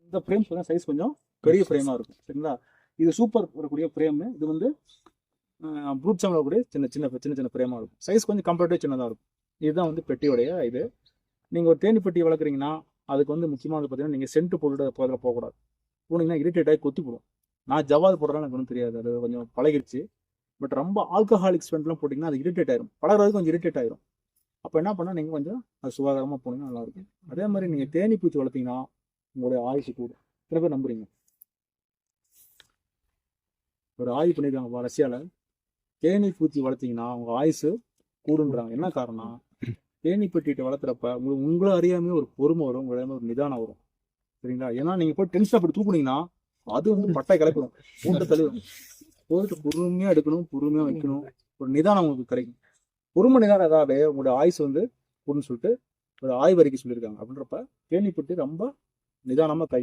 இந்த ஃப்ரேம்ஸ் வந்து சைஸ் கொஞ்சம் பெரிய ஃப்ரேமாக இருக்கும். சரிங்களா? இது சூப்பர் வரக்கூடிய ஃப்ரேமு. இது வந்து ப்ரூட் சாமில் வரக்கூடிய சின்ன சின்ன சின்ன சின்ன ஃப்ரேமாக இருக்கும். சைஸ் கொஞ்சம் கம்பேரிட்டிவ் சின்னதாக இருக்கும். இதுதான் வந்து பெட்டியோடைய இது. நீங்கள் ஒரு தேனி பெட்டி வளர்க்குறீங்கன்னா அதுக்கு வந்து முக்கியமாக வந்து பார்த்தீங்கன்னா நீங்கள் சென்ட் போட்டுட்டு பக்கத்தில் போகக்கூடாது. போனீங்கன்னா இரிட்டேட் ஆகி கொத்தி போடும். நான் ஜவாது போடுறேன்னு எனக்கு ஒன்றும் தெரியாது, அது கொஞ்சம் பழகிடுச்சு. பட் ரொம்ப ஆல்கஹாலிக் ஸ்பெண்ட்லாம் போட்டிங்கன்னா அது இரிட்டேட் ஆயிரும், பழகிறதுக்கு கொஞ்சம் இரிட்டேட் ஆயிரும். அப்போ என்ன பண்ணால் நீங்கள் கொஞ்சம் அது சுகாதாரமாக போனீங்கன்னா நல்லாயிருக்கும். அதே மாதிரி நீங்கள் தேனி பூச்சி வளர்த்தீங்கன்னா உங்களுடைய ஆயுசு கூடும். சில பேர் நம்புறீங்க. ஒரு ஆய்வு பண்ணியிருக்காங்க ரஷ்யாவில், தேனி பூச்சி வளர்த்தீங்கன்னா உங்க ஆயுசு கூடுன்றாங்க. என்ன காரணம்? தேனி பெட்டிட்டு வளர்த்துறப்ப உங்களை அறியாமே ஒரு பொறுமை வரும், உங்களை அறியாம ஒரு நிதானம் வரும். சரிங்களா? ஏன்னா நீங்க போய் டென்ஷன் அப்படி தூக்குனீங்கன்னா அது வந்து பட்டை கிளப்பிடும், கூட்ட தள்ளிடும். போயிட்டு பொறுமையா எடுக்கணும், பொறுமையா வைக்கணும், ஒரு நிதானம் உங்களுக்கு கிடைக்கும். பொறுமை நிதானம் ஏதாவது உங்களுடைய ஆயுசு வந்து கூடுன்னு சொல்லிட்டு ஒரு ஆய்வறிக்கை சொல்லியிருக்காங்க. அப்படின்றப்ப தேனி பெட்டி ரொம்ப நிதானமா கை